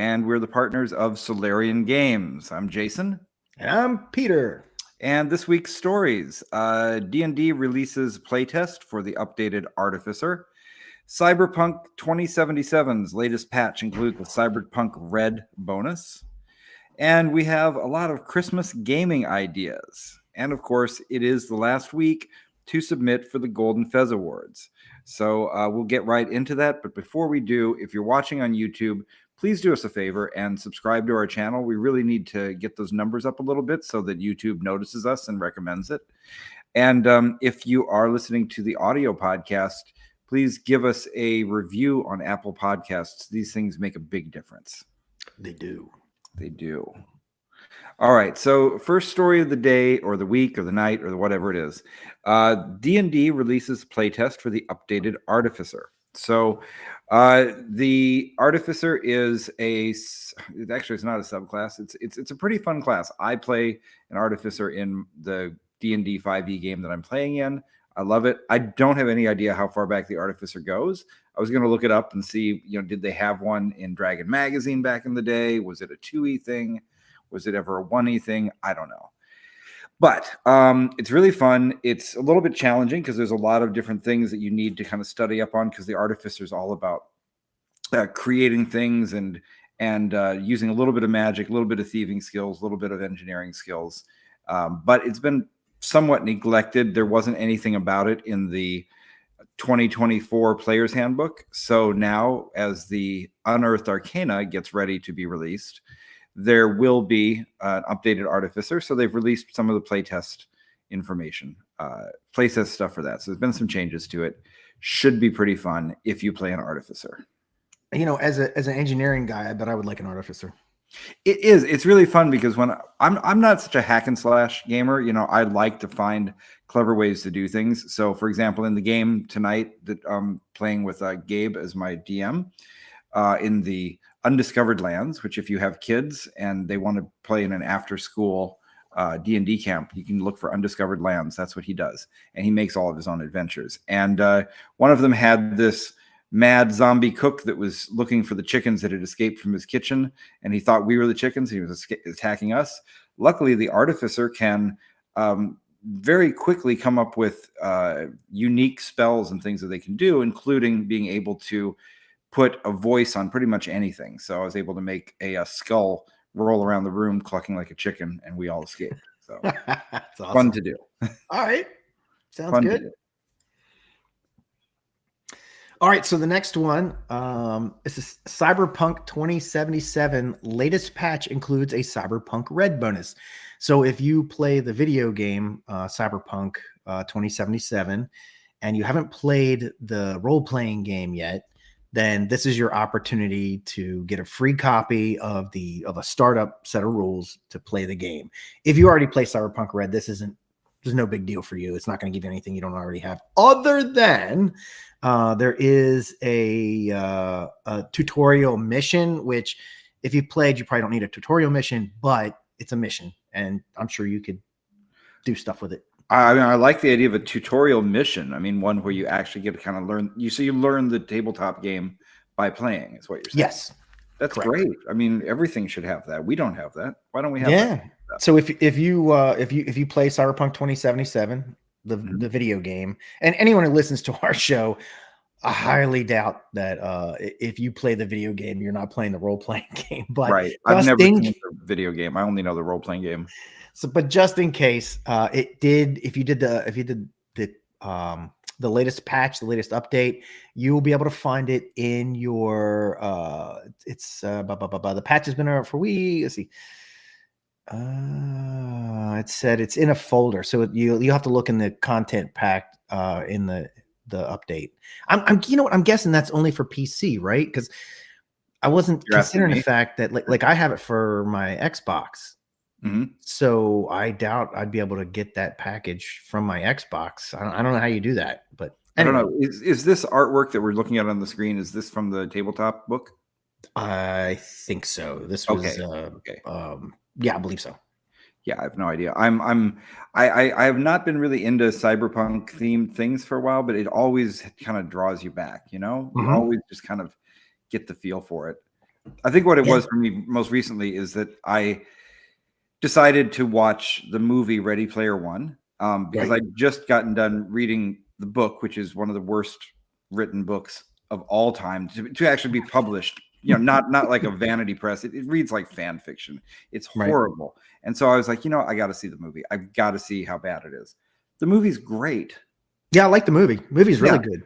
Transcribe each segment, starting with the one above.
and we're the partners of Solarian Games. I'm Jason. And I'm Peter. And this week's stories. D&D releases playtest for the updated Artificer. Cyberpunk 2077's latest patch includes the Cyberpunk Red bonus. And we have a lot of Christmas gaming ideas. And of course, it is the last week to submit for the Golden Fez Awards. So we'll get right into that. But before we do, if you're watching on YouTube, please do us a favor and subscribe to our channel. We really need to get those numbers up a little bit so that YouTube notices us and recommends it. And if you are listening to the audio podcast, please give us a review on Apple Podcasts. These things make a big difference. They do. They do. All right. So first story of the day or the week or the night or whatever it is. D&D releases playtest for the updated Artificer. So the Artificer is it's not a subclass. It's a pretty fun class. I play an Artificer in the D&D 5e game that I'm playing in. I love it. I don't have any idea how far back the Artificer goes. I was going to look it up and see, did they have one in Dragon Magazine back in the day? Was it a 2e thing? Was it ever a 1e thing? I don't know. But it's really fun. It's a little bit challenging because there's a lot of different things that you need to kind of study up on, because the Artificer is all about creating things and using a little bit of magic, a little bit of thieving skills, a little bit of engineering skills. But it's been somewhat neglected. There wasn't anything about it in the 2024 Player's Handbook. So now, as the Unearthed Arcana gets ready to be released, there will be an updated Artificer. So they've released some of the playtest information, playtest stuff for that. So there's been some changes to it. Should be pretty fun if you play an Artificer. As an engineering guy, I bet I would like an Artificer. It is. It's really fun because when I'm not such a hack and slash gamer, I like to find clever ways to do things. So, for example, in the game tonight that I'm playing with Gabe as my DM, in the Undiscovered Lands, which if you have kids and they want to play in an after-school D&D camp, you can look for Undiscovered Lands. That's what he does, and he makes all of his own adventures. And one of them had this mad zombie cook that was looking for the chickens that had escaped from his kitchen, and he thought we were the chickens. He was attacking us. Luckily, the Artificer can very quickly come up with unique spells and things that they can do, including being able to put a voice on pretty much anything. So I was able to make a skull roll around the room clucking like a chicken, and we all escaped. So that's awesome. Fun to do. All right. Sounds good. All right, so the next one is Cyberpunk 2077. Latest patch includes a Cyberpunk Red bonus. So if you play the video game Cyberpunk 2077 and you haven't played the role-playing game yet, then this is your opportunity to get a free copy of a startup set of rules to play the game. If you already play Cyberpunk Red, there's no big deal for you. It's not going to give you anything you don't already have, other than there is a tutorial mission, which if you played, you probably don't need a tutorial mission, but it's a mission, and I'm sure you could do stuff with it. I mean, I like the idea of a tutorial mission. I mean, one where you actually get to kind of learn. You learn the tabletop game by playing, is what you're saying. Yes, that's correct. Great. I mean, everything should have that. We don't have that. Why don't we have that? So if you play Cyberpunk 2077, the video game, and anyone who listens to our show, I highly doubt that if you play the video game, you're not playing the role-playing game. But right, I've never seen the video game. I only know the role-playing game. So, but just in case, if you did the latest patch, the latest update, you will be able to find it in your the patch has been out for let's see. It said it's in a folder, so you have to look in the content pack in the update. I'm guessing that's only for PC, right? Because I wasn't considering the fact that like I have it for my Xbox. Mm-hmm. So I doubt I'd be able to get that package from my Xbox. I don't know how you do that, but anyway. I don't know. Is this artwork that we're looking at on the screen? Is this from the tabletop book? I think so. This was okay. Yeah, I believe so. Yeah, I have no idea. I have not been really into cyberpunk themed things for a while, but it always kind of draws you back. You know, you always just kind of get the feel for it. I think what it Yeah. was for me most recently is that I decided to watch the movie Ready Player One because Right. I'd just gotten done reading the book, which is one of the worst written books of all time to actually be published. Not like a vanity press. It reads like fan fiction. It's Right. horrible. And so I was like, I got to see the movie. I've got to see how bad it is. The movie's great. Yeah, I like the movie. Movie's really Yeah. good.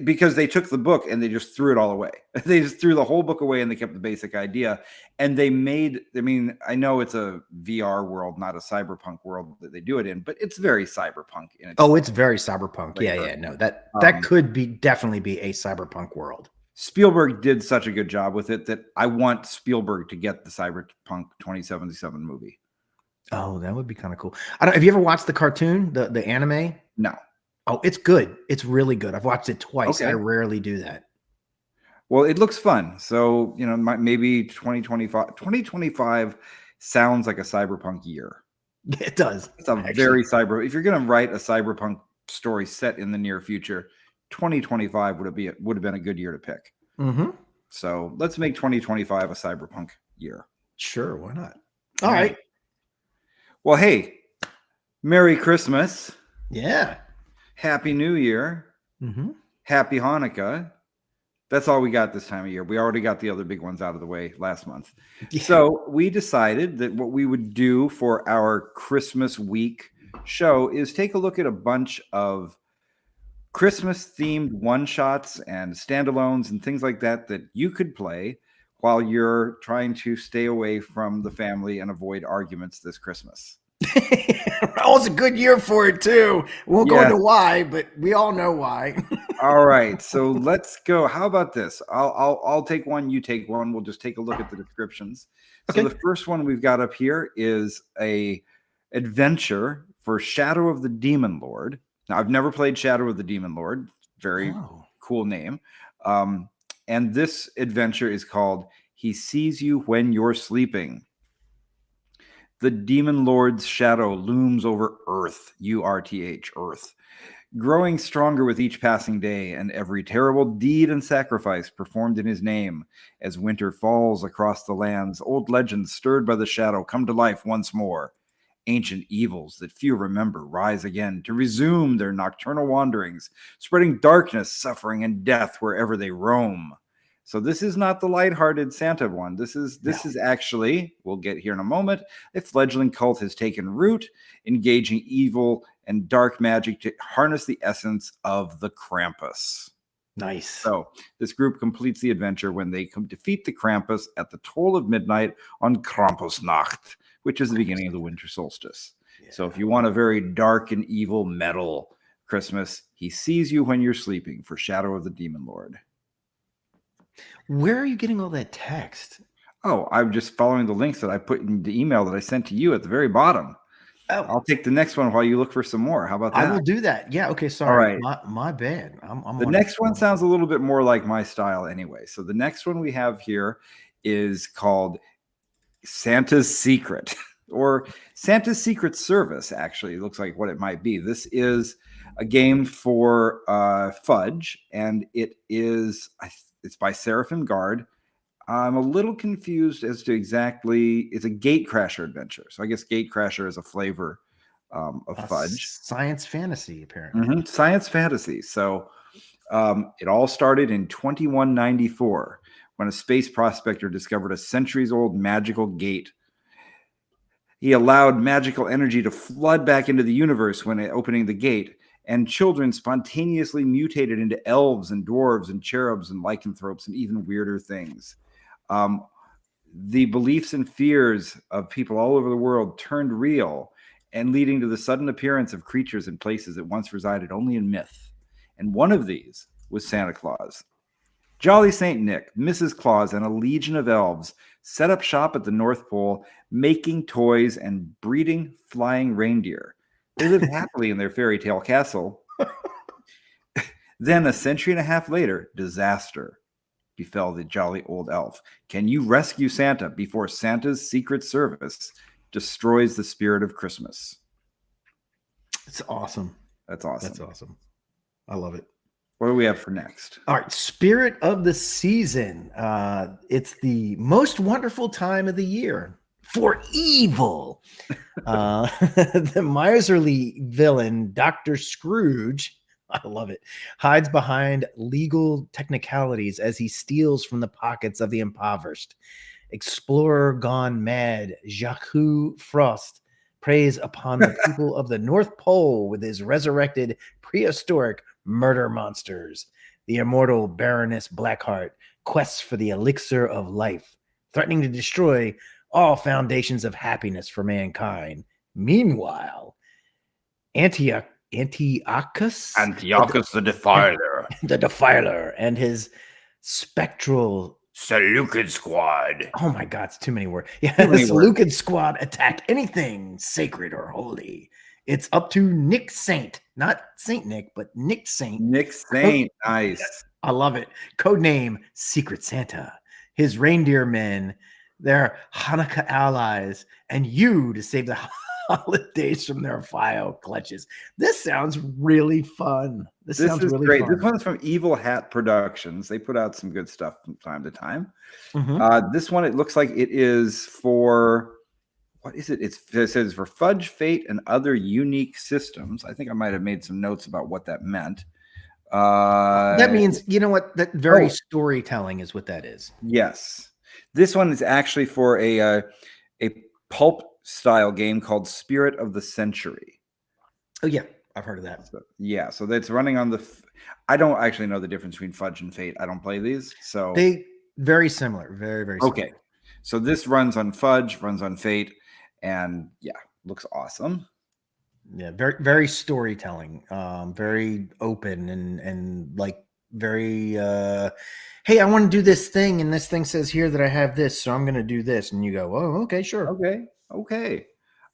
Because they took the book and they just threw it all away. They just threw the whole book away and they kept the basic idea. And they made, I know it's a VR world, not a cyberpunk world that they do it in, but it's very cyberpunk in its Oh, it's very cyberpunk. flavor. Yeah. No, that could definitely be a cyberpunk world. Spielberg did such a good job with it that I want Spielberg to get the Cyberpunk 2077 movie. Oh, that would be kind of cool. Have you ever watched the cartoon, the anime? No. Oh, it's good. It's really good. I've watched it twice. Okay. I rarely do that. Well, it looks fun. So, maybe 2025 sounds like a cyberpunk year. It does. It's a very cyber. If you're going to write a cyberpunk story set in the near future, 2025 would have been a good year to pick. Mm-hmm. So let's make 2025 a cyberpunk year. Sure, why not? All right. Well, hey, Merry Christmas. Yeah. Happy New Year. Mm-hmm. Happy Hanukkah. That's all we got this time of year. We already got the other big ones out of the way last month. Yeah. So we decided that what we would do for our Christmas week show is take a look at a bunch of Christmas-themed one-shots and standalones and things like that you could play while you're trying to stay away from the family and avoid arguments this Christmas. Oh, it's a good year for it too. We won't go into why, but we all know why. All right, so let's go. How about this? I'll take one. You take one. We'll just take a look at the descriptions. Okay. So the first one we've got up here is a adventure for Shadow of the Demon Lord. Now, I've never played Shadow of the Demon Lord. Very cool name. And this adventure is called He Sees You When You're Sleeping. The Demon Lord's shadow looms over Earth, U-R-T-H, Earth, growing stronger with each passing day and every terrible deed and sacrifice performed in his name. As winter falls across the lands, old legends stirred by the shadow come to life once more. Ancient evils that few remember rise again to resume their nocturnal wanderings, spreading darkness, suffering, and death wherever they roam. So this is not the lighthearted Santa one. This is actually, we'll get here in a moment, a fledgling cult has taken root, engaging evil and dark magic to harness the essence of the Krampus. Nice. So this group completes the adventure when they defeat the Krampus at the toll of midnight on Krampusnacht, which is the beginning of the winter solstice. Yeah. So if you want a very dark and evil metal Christmas, He Sees You When You're Sleeping for Shadow of the Demon Lord. Where are you getting all that text? Oh, I'm just following the links that I put in the email that I sent to you at the very bottom. Oh. I'll take the next one while you look for some more. How about that? I will do that. Yeah. Okay. Sorry. All right. My bad. The next one sounds a little bit more like my style anyway. So the next one we have here is called Santa's Secret or Santa's Secret Service. Actually, it looks like what it might be. This is a game for Fudge, and it's by Seraphim Guard. I'm a little confused as to it's a Gatecrasher adventure. So I guess Gatecrasher is a flavor of Fudge. Science fantasy, apparently. Mm-hmm. Science fantasy. So it all started in 2194 when a space prospector discovered a centuries-old magical gate. He allowed magical energy to flood back into the universe when opening the gate, and children spontaneously mutated into elves and dwarves and cherubs and lycanthropes and even weirder things. The beliefs and fears of people all over the world turned real, and leading to the sudden appearance of creatures and places that once resided only in myth. And one of these was Santa Claus. Jolly St. Nick, Mrs. Claus, and a legion of elves set up shop at the North Pole, making toys and breeding flying reindeer. They lived happily in their fairy tale castle. Then, a century and a half later, disaster befell the jolly old elf. Can you rescue Santa before Santa's Secret Service destroys the spirit of Christmas? It's awesome. That's awesome. That's awesome. I love it. What do we have for next? All right, spirit of the season. It's the most wonderful time of the year for evil. The miserly villain, Dr. Scrooge, I love it, hides behind legal technicalities as he steals from the pockets of the impoverished. Explorer gone mad, Jacques Frost preys upon the people of the North Pole with his resurrected prehistoric murder monsters. The immortal Baroness Blackheart quests for the elixir of life, threatening to destroy all foundations of happiness for mankind. Meanwhile, Antiochus the Defiler. the Defiler and his spectral Seleucid Squad. oh my god, it's too many words. Yeah, Too the many words. Seleucid squad attack anything sacred or holy. It's up to Nick Saint, not Saint Nick, but Nick Saint. Nick Saint. Nice. I love it. Codename Secret Santa. His reindeer men, their Hanukkah allies, and you to save the holidays from their vile clutches. This sounds really fun. This sounds is really great. fun. This one's from Evil Hat Productions. They put out some good stuff from time to time. Mhm. This one, it looks like it is for, what is it? It says for Fudge, Fate, and other unique systems. I think I might have made some notes about what that meant. That means, you know what? That very storytelling is what that is. Yes. This one is actually for a pulp style game called Spirit of the Century. Oh, yeah. I've heard of that. So, yeah. So that's running on the. I don't actually know the difference between Fudge and Fate. I don't play these. So they very similar. Very, very similar. Okay. So this runs on Fudge, runs on Fate, and yeah, looks awesome. Yeah, very, very storytelling. Very open and like very hey, I want to do this thing, and this thing says here that I have this, so I'm gonna do this. And you go, oh, okay, sure. Okay.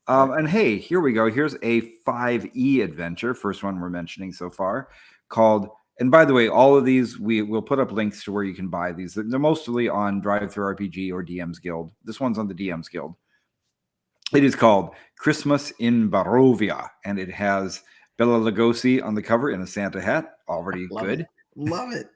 And hey, here we go. Here's a 5e adventure, first one we're mentioning so far, called, and by the way, all of these, we'll put up links to where you can buy these. They're mostly on Drive Through RPG or DM's Guild. This one's on the DM's Guild. It is called Christmas in Barovia, and it has Bela Lugosi on the cover in a Santa hat. Already good. Love it.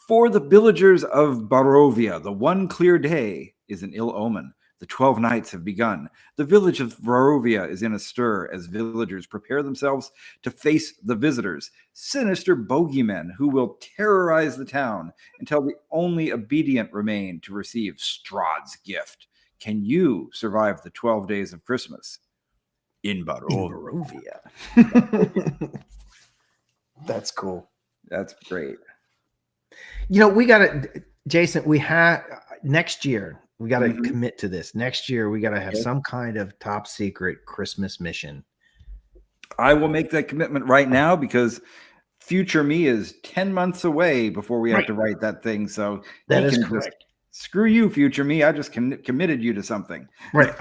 For the villagers of Barovia, the one clear day is an ill omen. The 12 nights have begun. The village of Barovia is in a stir as villagers prepare themselves to face the visitors, sinister bogeymen who will terrorize the town until the only obedient remain to receive Strahd's gift. Can you survive the 12 days of Christmas in Barovia? That's cool. That's great. You know, we got to, Jason, we have next year, we got to commit to this. Next year, we got to have some kind of top secret Christmas mission. I will make that commitment right now because future me is 10 months away before we have to write that thing. So that is correct. Screw you, future me. I just committed you to something. Right.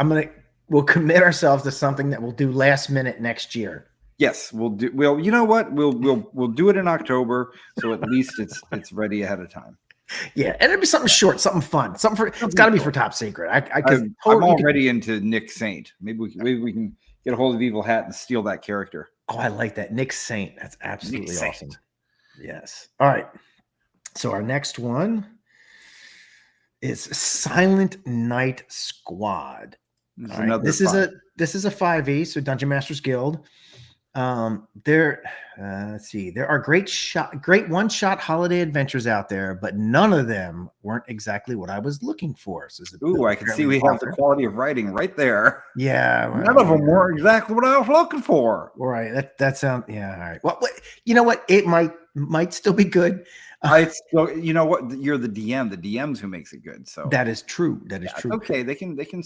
We'll commit ourselves to something that we'll do last minute next year. Yes, we'll do. Well, you know what? We'll do it in October, so at least it's ready ahead of time. Yeah, and it'll be something short, something fun, something for. It's got to be for top secret. I'm already into Nick Saint. Maybe we can get a hold of Evil Hat and steal that character. Oh, I like that, Nick Saint. That's absolutely awesome. Yes. All right. So our next one is Silent Night Squad. This is a 5e, so Dungeon Masters Guild. Let's see. There are great one-shot holiday adventures out there, but none of them weren't exactly what I was looking for. So I can see we have the quality of writing right there. Yeah, none of them weren't exactly what I was looking for. All right, that sounds all right. Well, you know what? It might still be good. You know what? You're the DM. The DM's who makes it good. So that is true. That is true. Okay, they can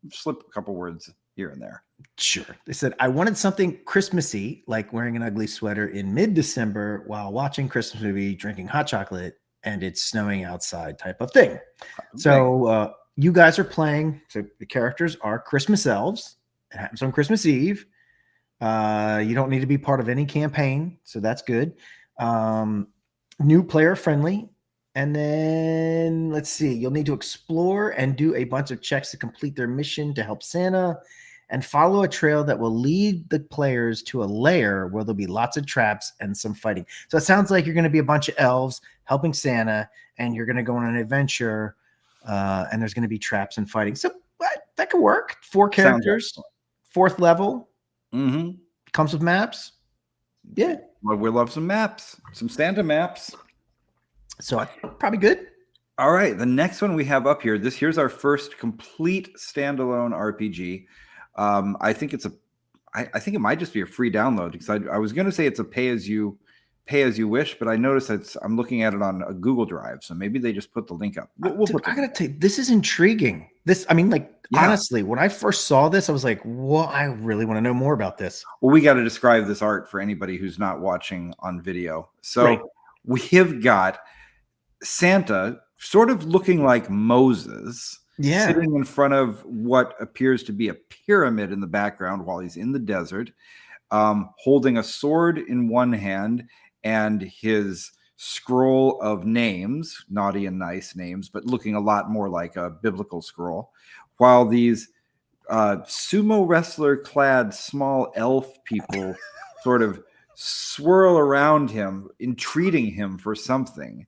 slip a couple words here and there. Sure. They said, I wanted something Christmassy, like wearing an ugly sweater in mid-December while watching Christmas movie, drinking hot chocolate, and it's snowing outside type of thing. So you guys are playing. So the characters are Christmas elves. It happens on Christmas Eve. You don't need to be part of any campaign. So that's good. New player friendly. And then let's see, you'll need to explore and do a bunch of checks to complete their mission to help Santa. and follow a trail that will lead the players to a lair where there'll be lots of traps and some fighting. So it sounds like you're going to be a bunch of elves helping Santa, and you're going to go on an adventure, and there's going to be traps and fighting. So that could work. 4 characters, 4th level, comes with maps. Yeah. Well, we love some maps, some Santa maps. So probably good. All right, the next one we have up here. Here's our first complete standalone RPG. I think I think it might just be a free download, because I was going to say it's a pay as you wish, but I noticed I'm looking at it on a Google Drive, so maybe they just put the link up. I gotta tell you, this is intriguing. Honestly, when I first saw this, I was like, "Well, I really want to know more about this." Well, we got to describe this art for anybody who's not watching on video. So we have got Santa sort of looking like Moses, sitting in front of what appears to be a pyramid in the background while he's in the desert, holding a sword in one hand and his scroll of names, naughty and nice names, but looking a lot more like a biblical scroll, while these sumo wrestler clad small elf people sort of swirl around him, entreating him for something.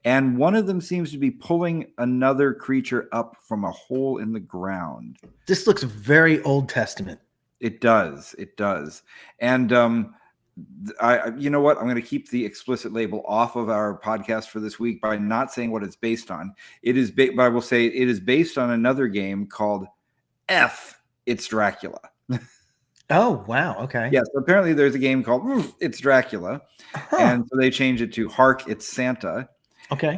And one of them seems to be pulling another creature up from a hole in the ground. This looks very Old Testament. It does. It does. And you know what? I'm going to keep the explicit label off of our podcast for this week by not saying what it's based on. It is, but I will say it is based on another game called F, It's Dracula. Oh, wow. Okay. Yes. Apparently there's a game called It's Dracula. And so they changed it to Hark, It's Santa. Okay.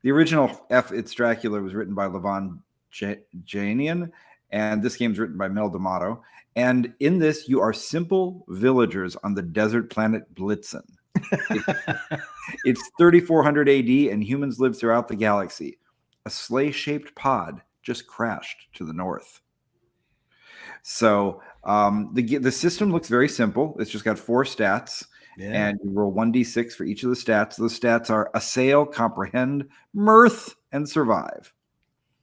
The original F, It's Dracula was written by Levon Janian, and this game's written by Mel D'Amato. And in this, you are simple villagers on the desert planet Blitzen. It's 3400 AD, and humans live throughout the galaxy. A sleigh-shaped pod just crashed to the north. So the system looks very simple. It's just got 4 stats. Yeah. And you roll 1d6 for each of the stats. Those stats are assail, comprehend, mirth, and survive.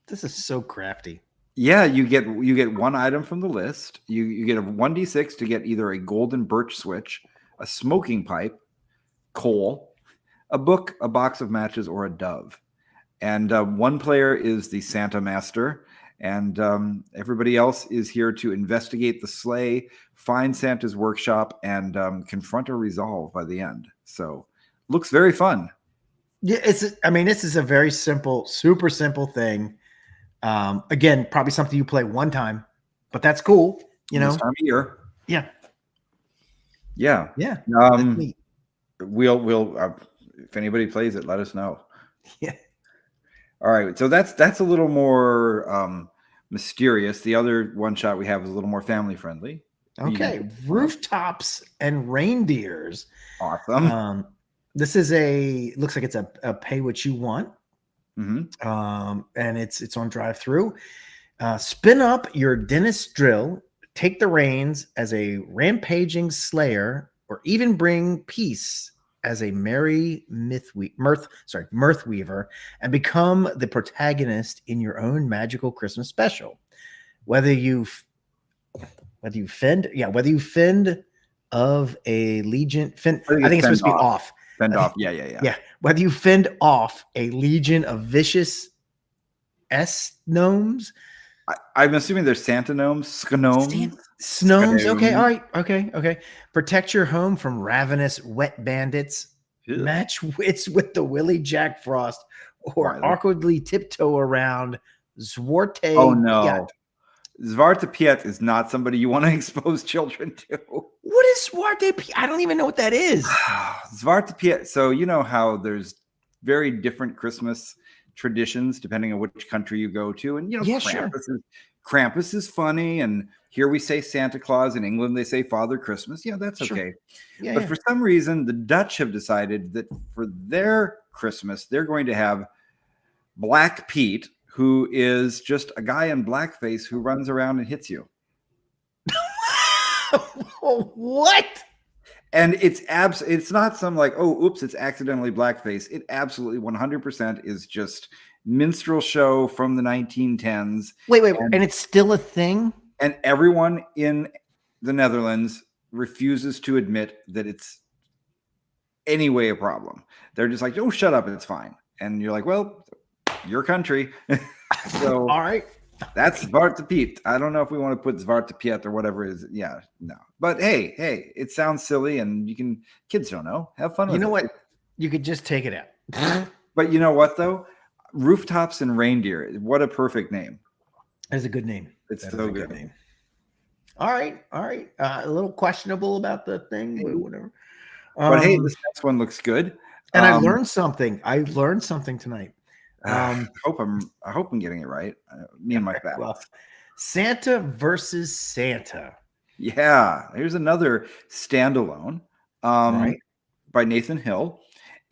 This is so crafty. Yeah, you get 1 item from the list. You get a 1d6 to get either a golden birch switch, a smoking pipe, coal, a book, a box of matches, or a dove. And one player is the Santa Master, and everybody else is here to investigate the sleigh, find Santa's workshop, and confront or resolve by the end. So, looks very fun. Yeah, this is a very simple, super simple thing. Again, probably something you play one time, but that's cool. This time of year. Yeah. Yeah. Yeah. We'll if anybody plays it, let us know. Yeah. All right. So that's a little more mysterious. The other one shot we have is a little more family friendly. Okay. Rooftops and reindeers. Awesome. This is looks like it's a pay what you want. Mm-hmm. And it's on drive-through. Spin up your dentist drill, take the reins as a rampaging slayer, or even bring peace as a merry mirth weaver, and become the protagonist in your own magical Christmas special. Whether you fend of a legion, I think it's supposed to be off. Fend off. Yeah. Yeah. Whether you fend off a legion of vicious gnomes. I'm assuming there's Santa gnomes, Skanomes. Snomes. Okay. All right. Okay. Protect your home from ravenous wet bandits. Ew. Match wits with the Willie Jack Frost, or awkwardly tiptoe around Zwarte. Oh no. Piet. Zwarte Piet is not somebody you want to expose children to. What is Zwarte Piet? I don't even know what that is. Zwarte Piet. So you know how there's very different Christmas traditions depending on which country you go to, and Krampus is funny, and here we say Santa Claus. In England they say Father Christmas. Yeah, that's okay. Yeah, but for some reason the Dutch have decided that for their Christmas they're going to have Black Pete, who is just a guy in blackface who runs around and hits you. What? And it's not some like, oh, oops, it's accidentally blackface. It absolutely 100% is just minstrel show from the 1910s. Wait, and it's still a thing? And everyone in the Netherlands refuses to admit that it's anyway a problem. They're just like, oh, shut up, it's fine. And you're like, well, your country. So All right. that's Zwarte Piet. I don't know if we want to put Zwarte Piet or whatever it is. Yeah, no. But hey, it sounds silly, and kids don't know. Have fun with it. You know what? You could just take it out. But you know what, though? Rooftops and Reindeer. What a perfect name. That's a good name. It's That so is a good. name. All right. A little questionable about the thing, but whatever. But hey, this next one looks good. And I learned something. I learned something tonight. I hope I'm getting it right. Me and my balance. Well, Santa versus Santa. Yeah, here's another standalone Right. by Nathan Hill.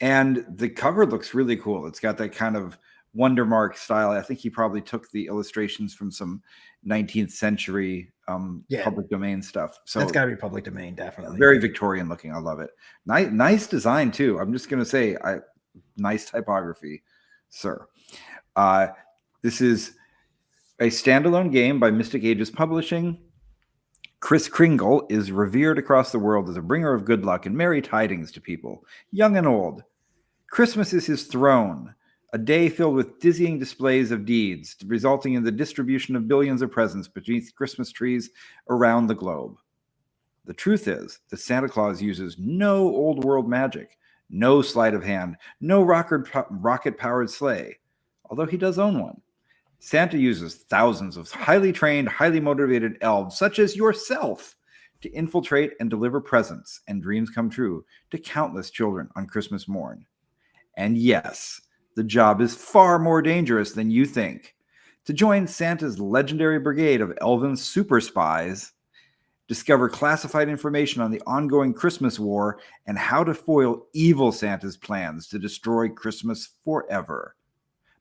And the cover looks really cool. It's got that kind of Wondermark style. I think he probably took the illustrations from some 19th century public domain stuff. So that's got to be public domain, definitely. Very Victorian looking. I love it. Nice design too. I'm just gonna say, nice typography, sir. This is a standalone game by Mystic Ages Publishing. Kris Kringle is revered across the world as a bringer of good luck and merry tidings to people, young and old. Christmas is his throne, a day filled with dizzying displays of deeds, resulting in the distribution of billions of presents beneath Christmas trees around the globe. The truth is that Santa Claus uses no old world magic, no sleight of hand, no rocket-powered sleigh, although he does own one. Santa uses thousands of highly trained, highly motivated elves, such as yourself, to infiltrate and deliver presents and dreams come true to countless children on Christmas morn. And yes, the job is far more dangerous than you think. To join Santa's legendary brigade of elven super spies, discover classified information on the ongoing Christmas war and how to foil evil Santa's plans to destroy Christmas forever.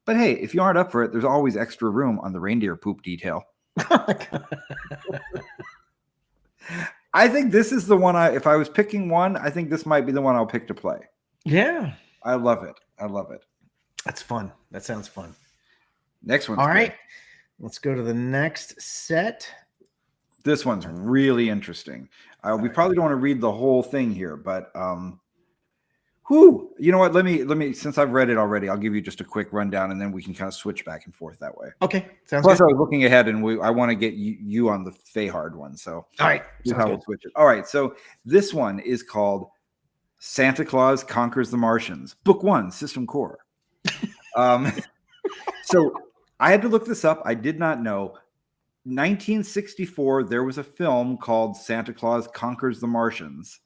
But hey, if you aren't up for it, there's always extra room on the reindeer poop detail. I think this is the one if I was picking one, I think this might be the one I'll pick to play. Yeah. I love it. That's fun. That sounds fun. Next one's all right. good. Let's go to the next set. This one's really interesting. We probably don't want to read the whole thing here, but you know what? Let me. Since I've read it already, I'll give you just a quick rundown, and then we can kind of switch back and forth that way. Okay, sounds Plus, good. I was looking ahead, and I want to get you on the Feyhard one. So, all right, how we'll switch it. All right, so this one is called Santa Claus Conquers the Martians, Book 1, System Core. So I had to look this up. I did not know. 1964, there was a film called Santa Claus Conquers the Martians,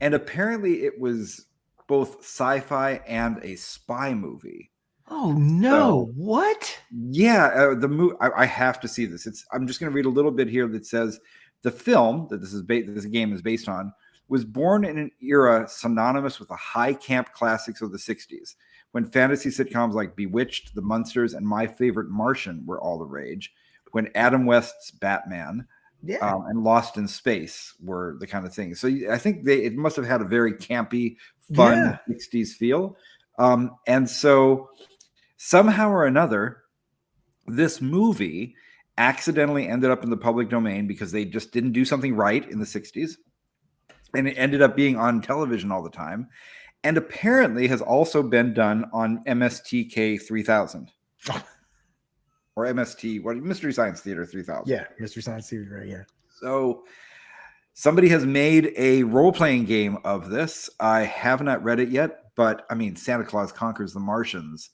and apparently it was both sci-fi and a spy movie. Oh no! What? Yeah, the movie. I have to see this. I'm just going to read a little bit here that says the film that this game is based on was born in an era synonymous with the high camp classics of the 60s, when fantasy sitcoms like Bewitched, The Munsters, and My Favorite Martian were all the rage. When Adam West's Batman and Lost in Space were the kind of things. So I think it must have had a very campy, fun 60s feel. And so somehow or another, this movie accidentally ended up in the public domain because they just didn't do something right in the 60s. And it ended up being on television all the time. And apparently has also been done on MSTK 3000. Or MST, Mystery Science Theater 3000. Yeah, Mystery Science Theater, right? Yeah. So somebody has made a role-playing game of this. I have not read it yet, but I mean, Santa Claus Conquers the Martians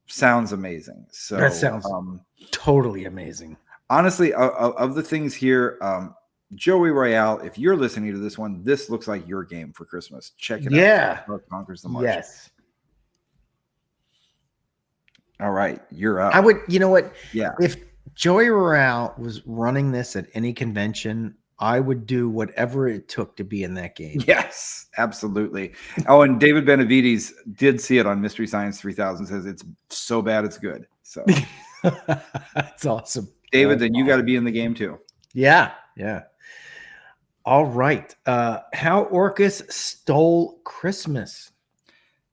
sounds amazing. So that sounds totally amazing. Honestly, of the things here, Joey Royale, if you're listening to this one, this looks like your game for Christmas. Check it out. Yeah. Conquers the Martians. Yes. All right, you're up. I would, you know what? Yeah. If Joey Royale was running this at any convention, I would do whatever it took to be in that game. Yes, absolutely. Oh, and David Benavides did see it on Mystery Science 3000. Says it's so bad it's good. So that's awesome. David, then you got to be in the game too. Yeah, yeah. All right. How Orcus Stole Christmas.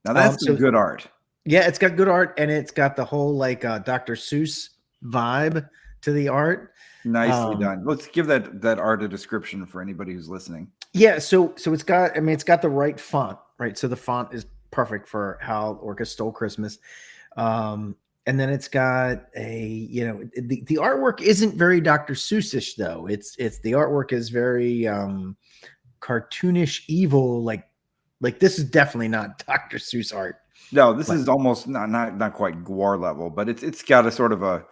Now that's some good art. Yeah, it's got good art, and it's got the whole like Dr. Seuss vibe to the art. Nicely done. Let's give that art a description for anybody who's listening. Yeah, so it's got, I mean, it's got the right font, right? So the font is perfect for How Orca Stole Christmas. And then it's got a, the artwork isn't very Dr. Seussish though. It's the artwork is very cartoonish, evil, like this is definitely not Dr. Seuss art. No, this is almost not quite Gwar level, but it's got a sort of a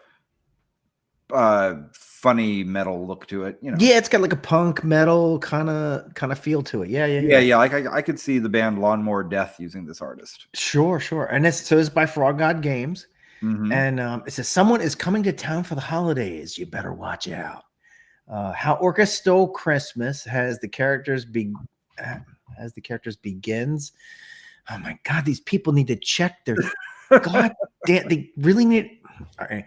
funny metal look to it. Yeah, it's got like a punk metal kind of feel to it. Yeah. Like I could see the band Lawnmower Death using this artist. Sure. And it's by Frog God Games. Mm-hmm. And it says, someone is coming to town for the holidays. You better watch out. How Orca Stole Christmas has the characters begins. Oh my God, these people need to check their God damn, they really need. All right.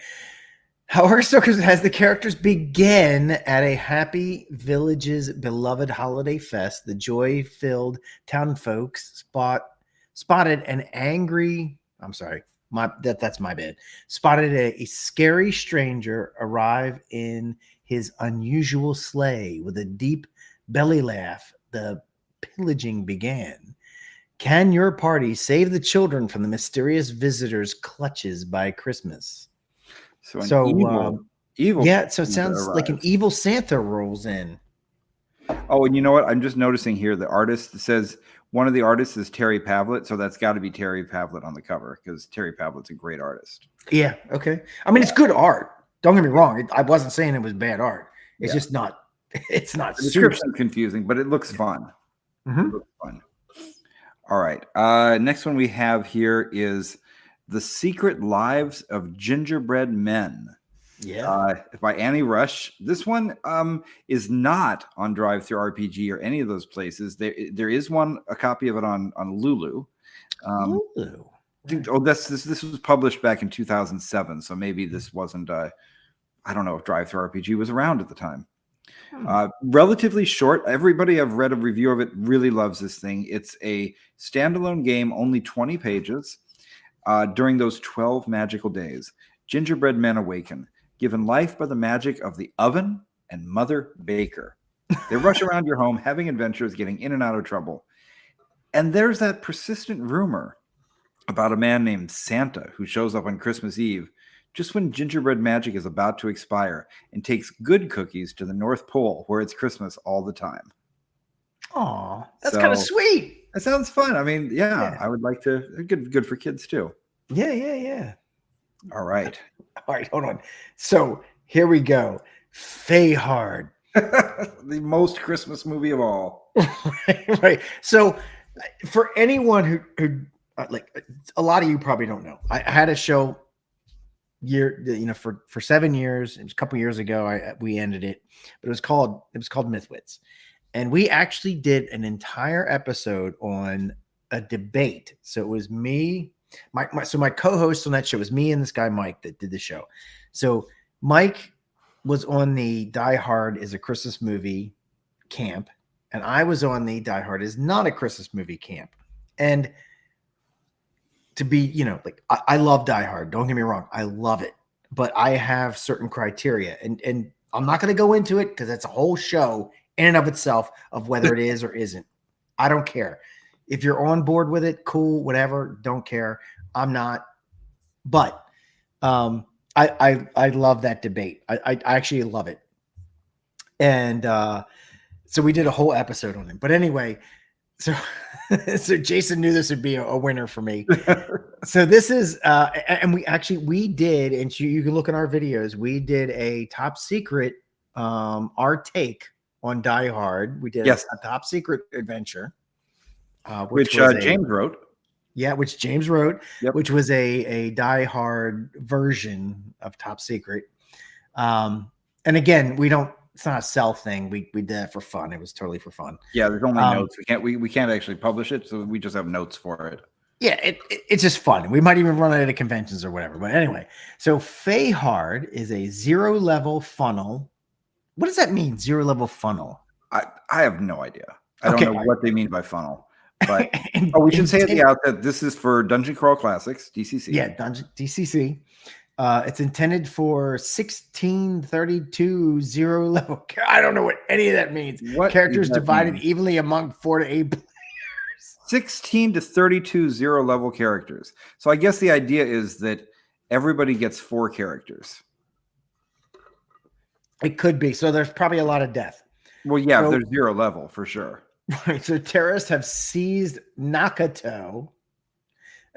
How Orca Stole Christmas has the characters begin at a happy village's beloved holiday fest. The joy-filled town folks spotted an angry. I'm sorry. That's my bad. Spotted a scary stranger arrive in his unusual sleigh with a deep belly laugh. The pillaging began. Can your party save the children from the mysterious visitor's clutches by Christmas? So evil. Yeah, so it sounds like an evil Santa rolls in. Oh, and you know what? I'm just noticing here the artist says one of the artists is Terry Pavlett, so that's got to be Terry Pavlett on the cover because Terry Pavlett's a great artist. Yeah, okay. I mean, it's good art. Don't get me wrong. I wasn't saying it was bad art. It's just not. It's not. The description's confusing, but it looks fun. Mm-hmm. It looks fun. All right. Next one we have here is The Secret Lives of Gingerbread Men. Yeah. By Annie Rush. This one is not on Drive-Thru RPG or any of those places. There is a copy of it on Lulu. Lulu. This was published back in 2007, so maybe this wasn't. I don't know if Drive-Thru RPG was around at the time. Relatively short. Everybody I've read a review of it really loves this thing. It's a standalone game, only 20 pages. During those 12 magical days, gingerbread men awaken, given life by the magic of the oven and Mother Baker. They rush around your home, having adventures, getting in and out of trouble. And there's that persistent rumor about a man named Santa who shows up on Christmas Eve just when gingerbread magic is about to expire and takes good cookies to the North Pole where it's Christmas all the time. Aw, that's kind of sweet. That sounds fun. I mean, yeah, I would like to. Good for kids too. Yeah. All right, hold on. So here we go. Fayhard. The most Christmas movie of all. right. So for anyone who like a lot of you probably don't know, I had a show for 7 years. It was a couple years ago. We ended it, but it was called Mythwits. And we actually did an entire episode on a debate. So it was me, my co-host on that show was me and this guy, Mike, that did the show. So Mike was on the Die Hard is a Christmas movie camp. And I was on the Die Hard is not a Christmas movie camp. And to be, I love Die Hard. Don't get me wrong. I love it. But I have certain criteria. And I'm not going to go into it because it's a whole show in and of itself of whether it is or isn't. I don't care. If you're on board with it, cool, whatever. Don't care. I'm not. But I love that debate. I actually love it. And so we did a whole episode on it. But anyway, so Jason knew this would be a winner for me. So this is and we did, and you can look in our videos, we did a top secret our take on Die Hard. We did a top secret adventure, which James wrote. Yeah, which James wrote, which was a Die Hard version of Top Secret. And again, it's not a sell thing. We did that for fun. It was totally for fun. Yeah, there's only notes. We can't actually publish it, so we just have notes for it. Yeah, it's just fun. We might even run it at conventions or whatever. But anyway, so Fayhard is a 0-level funnel. What does that mean, 0-level funnel? I have no idea. I don't know what they mean by funnel. But we should say at the outset, this is for Dungeon Crawl Classics, DCC. Yeah, DCC. It's intended for 16, 32, 0 level. I don't know what any of that means. What Characters does that divided mean? evenly among 4 to 8 players. 16 to 32 0 level characters. So I guess the idea is that everybody gets 4 characters. It could be. So there's probably a lot of death. Well, yeah, So- if there's 0 level for sure. Right. So terrorists have seized Nakato.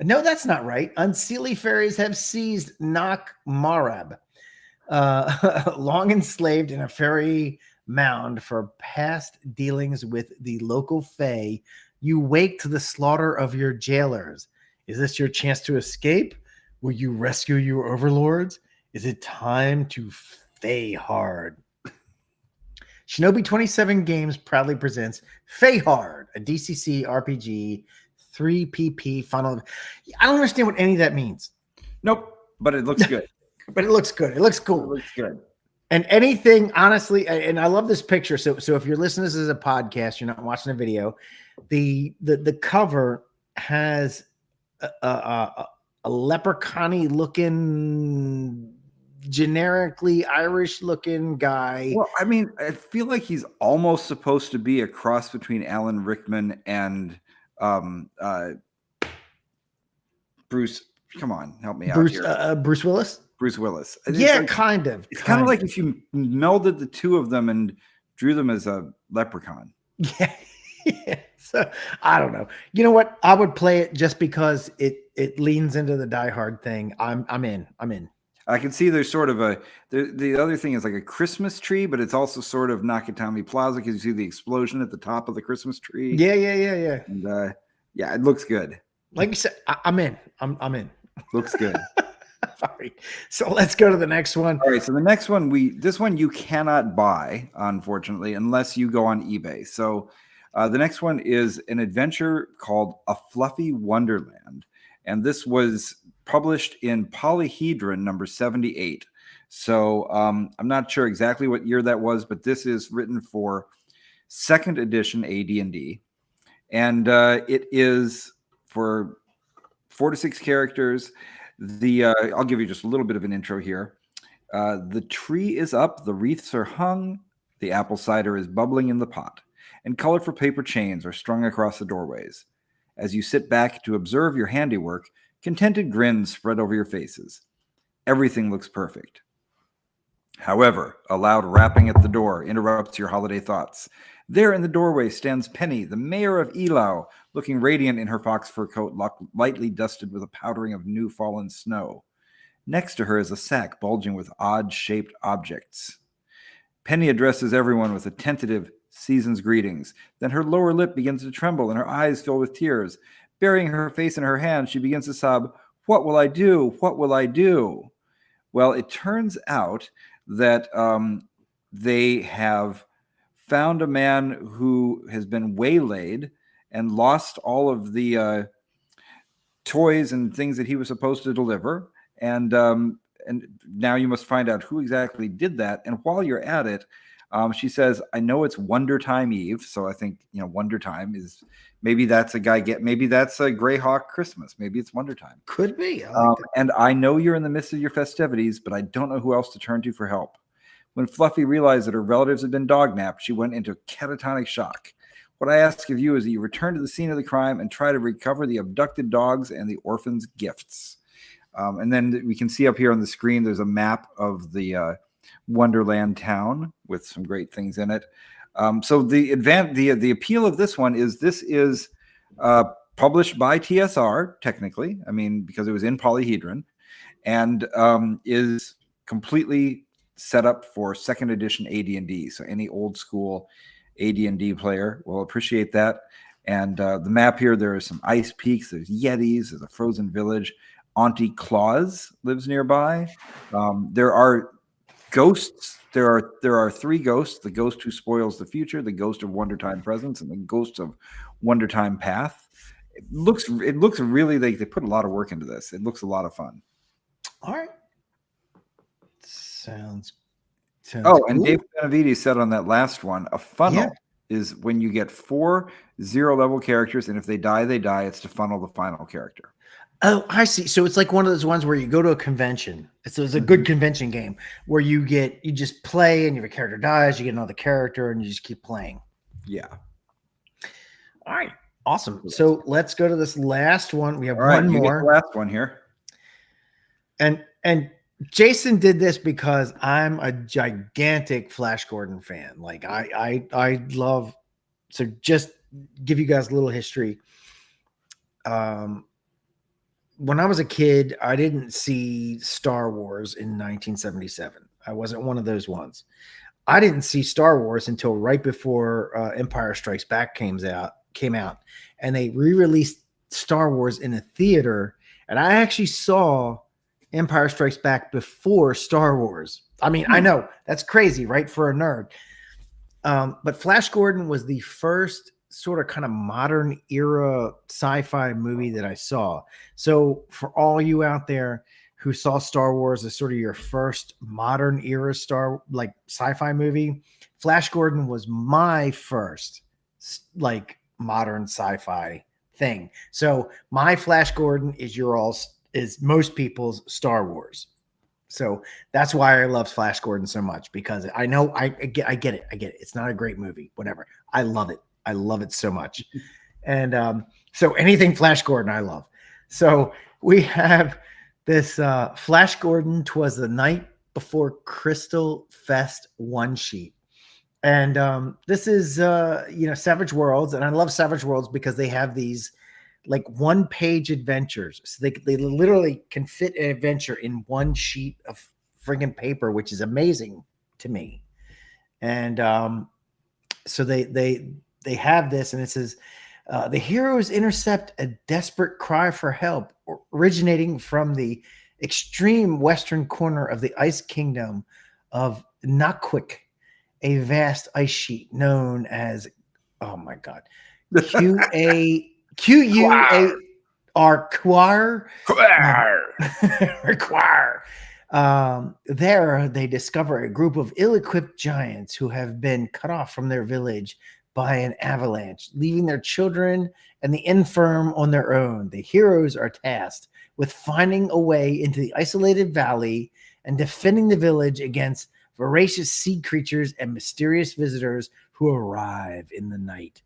No, that's not right. Unseelie fairies have seized Nak Marab, long enslaved in a fairy mound for past dealings with the local fae. You wake to the slaughter of your jailers. Is this your chance to escape? Will you rescue your overlords? Is it time to fay hard? Shinobi 27 Games proudly presents Fay Hard, a DCC RPG 3PP final. I don't understand what any of that means. Nope, but it looks good. But it looks good. It looks It cool. looks good. And anything, honestly, and I love this picture. So if you're listening to this as a podcast, you're not watching a video, the cover has a leprechaun-y looking, generically Irish looking guy. Well, I mean, I feel like he's almost supposed to be a cross between Alan Rickman and Bruce. Come on, help me out here. Bruce Willis. Bruce Willis. Yeah, like, kind of. It's kind of like if you melded the two of them and drew them as a leprechaun. Yeah. Yeah. So I don't know. You know what? I would play it just because it leans into the Die Hard thing. I'm in. I can see there's sort of the other thing is like a Christmas tree, but it's also sort of Nakatomi Plaza because you see the explosion at the top of the Christmas tree. Yeah. And yeah, it looks good. Like you said, I'm in. I'm in. Looks good. All right. So let's go to the next one. All right. So the next one, this one you cannot buy, unfortunately, unless you go on eBay. So the next one is an adventure called A Fluffy Wonderland. And this was published in Polyhedron number 78. So I'm not sure exactly what year that was, but this is written for 2nd edition AD&D. And it is for 4 to 6 characters. I'll give you just a little bit of an intro here. The tree is up, the wreaths are hung, the apple cider is bubbling in the pot, and colorful paper chains are strung across the doorways. As you sit back to observe your handiwork, contented grins spread over your faces. Everything looks perfect. However, a loud rapping at the door interrupts your holiday thoughts. There in the doorway stands Penny, the mayor of Elau, looking radiant in her fox fur coat, lightly dusted with a powdering of new fallen snow. Next to her is a sack bulging with odd-shaped objects. Penny addresses everyone with a tentative season's greetings. Then her lower lip begins to tremble and her eyes fill with tears. Burying her face in her hands, she begins to sob, "What will I do? What will I do?" Well, it turns out that they have found a man who has been waylaid and lost all of the toys and things that he was supposed to deliver. And now you must find out who exactly did that. And while you're at it, she says, "I know it's Wonder Time Eve." So I think, Wonder Time is maybe that's a Greyhawk Christmas. Maybe it's Wonder Time. Could be. And I know you're in the midst of your festivities, but I don't know who else to turn to for help. When Fluffy realized that her relatives had been dognapped, she went into catatonic shock. What I ask of you is that you return to the scene of the crime and try to recover the abducted dogs and the orphans' gifts. And then we can see up here on the screen, there's a map of the Wonderland town with some great things in it. So the appeal of this one is published by TSR, technically, because it was in Polyhedron, and is completely set up for 2nd edition AD&D. So any old school AD&D player will appreciate that. And the map here, there are some ice peaks, there's yetis, there's a frozen village. Auntie Claus lives nearby. There are ghosts. There are 3 ghosts: the ghost who spoils the future, the ghost of Wondertime Presence, and the ghost of Wondertime Path. It looks really like they put a lot of work into this. It looks a lot of fun. All right. Sounds and cool. Dave Benavides said on that last one, a funnel is when you get 4 0 level characters, and if they die, they die. It's to funnel the final character. Oh, I see. So it's like one of those ones where you go to a convention. It's a good convention game where you just play and your character dies, you get another character, and you just keep playing. Yeah. All right. Awesome. So let's go to this last one. We have All right, one you get more. the last one here. And Jason did this because I'm a gigantic Flash Gordon fan. Like I love, so just give you guys a little history. When I was a kid, I didn't see Star Wars in 1977. I wasn't one of those ones. I didn't see Star Wars until right before Empire Strikes Back came out, and they re-released Star Wars in a theater, and I actually saw Empire Strikes Back before Star Wars. I mean, I know that's crazy, right, for a nerd. But Flash Gordon was the first sort of kind of modern era sci-fi movie that I saw. So for all you out there who saw Star Wars as sort of your first modern era like sci-fi movie, Flash Gordon was my first like modern sci-fi thing. So my Flash Gordon is is most people's Star Wars. So that's why I love Flash Gordon so much, because I know I get it. It's not a great movie, whatever. I love it. I love it so much. And so anything Flash Gordon, I love. So we have this Flash Gordon. 'Twas the night before Crystal Fest one sheet. And this is Savage Worlds, and I love Savage Worlds because they have these like one-page adventures. So they literally can fit an adventure in one sheet of friggin' paper, which is amazing to me. And so they have this, and it says the heroes intercept a desperate cry for help originating from the extreme western corner of the ice kingdom of Nakwick, a vast ice sheet known as, oh my god, QUAR require. There they discover a group of ill-equipped giants who have been cut off from their village by an avalanche, leaving their children and the infirm on their own. The heroes are tasked with finding a way into the isolated valley and defending the village against voracious sea creatures and mysterious visitors who arrive in the night.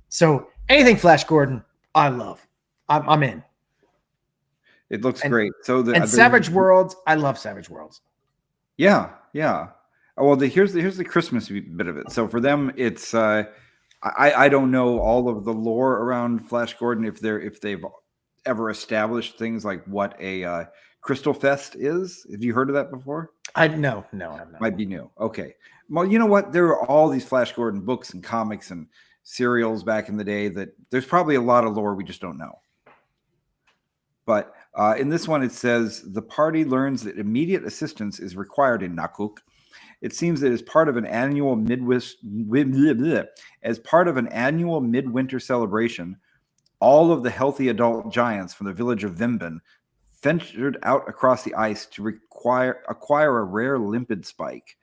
So anything Flash Gordon, I love. I'm in. It looks great. So Savage Worlds, I love Savage Worlds. Yeah. Oh, well, here's the Christmas bit of it. So for them, it's I don't know all of the lore around Flash Gordon, if they've ever established things like what a Crystal Fest is. Have you heard of that before? No, I'm not. Might be new. Okay. Well, you know what? There are all these Flash Gordon books and comics and serials back in the day that there's probably a lot of lore we just don't know. But in this one, it says the party learns that immediate assistance is required in Nakuk. It seems that as part of an annual midwinter celebration, all of the healthy adult giants from the village of Vimbin ventured out across the ice to acquire a rare limpid spike,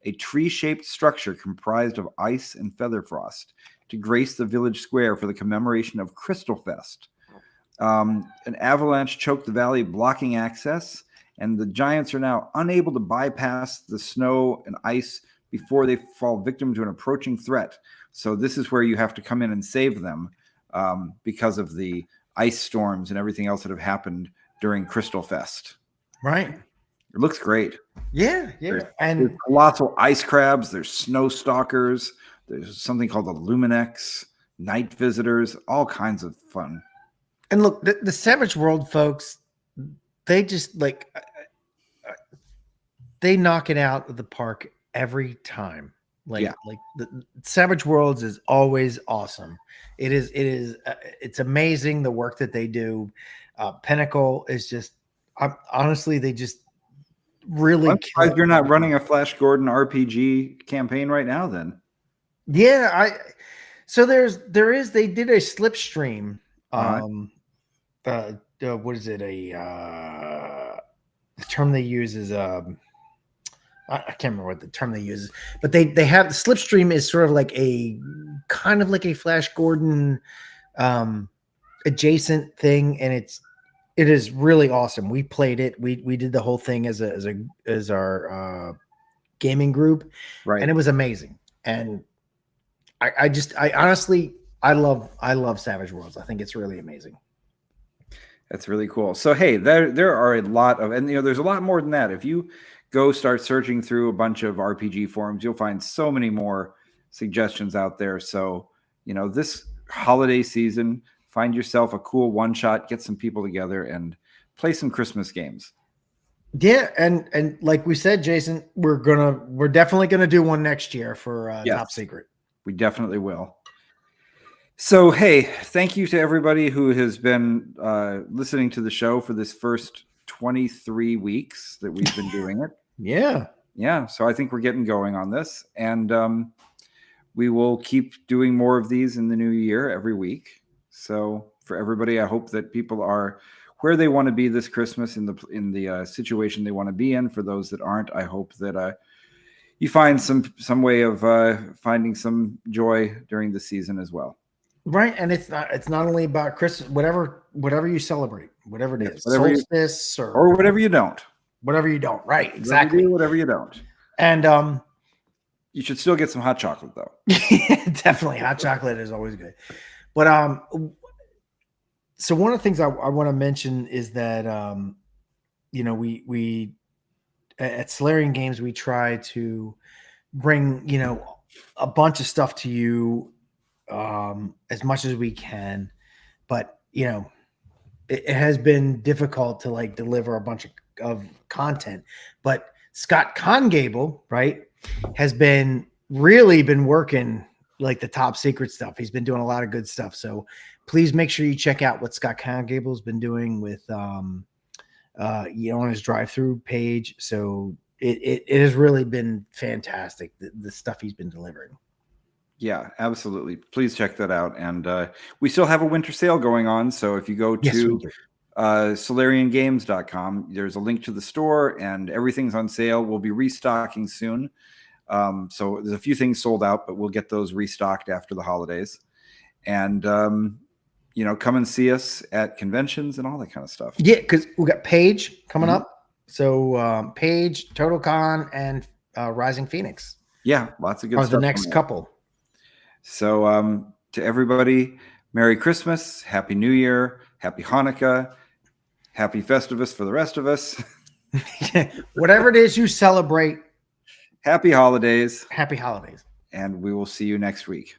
a tree-shaped structure comprised of ice and feather frost, to grace the village square for the commemoration of Crystal Fest. An avalanche choked the valley, blocking access, and the giants are now unable to bypass the snow and ice before they fall victim to an approaching threat. So this is where you have to come in and save them because of the ice storms and everything else that have happened during Crystal Fest. Right. It looks great. Yeah. There's colossal ice crabs. There's snow stalkers. There's something called the Luminex, night visitors, all kinds of fun. And look, the Savage World folks, they just they knock it out of the park every time. Like the Savage Worlds is always awesome. It's amazing the work that they do. Pinnacle is just, honestly, they just really. I'm surprised you're not running a Flash Gordon RPG campaign right now. Then, yeah, so they did a slipstream. What is it? The term they use is I can't remember what the term they use, but they have the slipstream is sort of like a kind of like a Flash Gordon adjacent thing, and It is really awesome. We played it. We did the whole thing as our gaming group, Right. and it was amazing. And I honestly I love Savage Worlds. I think it's really amazing. That's really cool. So hey, there are a lot of, and there's a lot more than that. If you go start searching through a bunch of RPG forums, you'll find so many more suggestions out there. So this holiday season, find yourself a cool one shot, get some people together, and play some Christmas games. Yeah, and like we said, Jason, we're definitely gonna do one next year for Yes. Top Secret. We definitely will. So, hey, thank you to everybody who has been listening to the show for this first 23 weeks that we've been doing it. Yeah. Yeah. So I think we're getting going on this. And we will keep doing more of these in the new year every week. So for everybody, I hope that people are where they want to be this Christmas in the situation they want to be in. For those that aren't, I hope that you find some way of finding some joy during the season as well. Right, and it's not only about Christmas. Whatever you celebrate, whatever it is, whatever solstice or whatever you don't. Whatever you don't. Right, exactly. Whatever you don't. And you should still get some hot chocolate though. Definitely, hot chocolate is always good. But so one of the things I want to mention is that we at Solarian Games we try to bring a bunch of stuff to you as much as we can, but it has been difficult to like deliver a bunch of content. But Scott Congable, right, has really been working like the Top Secret stuff. He's been doing a lot of good stuff. So please make sure you check out what Scott Congable has been doing with on his drive-through page. So it has really been fantastic, the stuff he's been delivering. Yeah, absolutely. Please check that out. And we still have a winter sale going on. So if you go to solariangames.com, there's a link to the store and everything's on sale. We'll be restocking soon. So there's a few things sold out, but we'll get those restocked after the holidays. And, come and see us at conventions and all that kind of stuff. Yeah, because we got Page coming up. So Page, TotalCon, and Rising Phoenix. Yeah, lots of good stuff. The next couple. So to everybody, Merry Christmas, Happy New Year, Happy Hanukkah, Happy Festivus for the rest of us. Whatever it is you celebrate. Happy holidays. Happy holidays. And we will see you next week.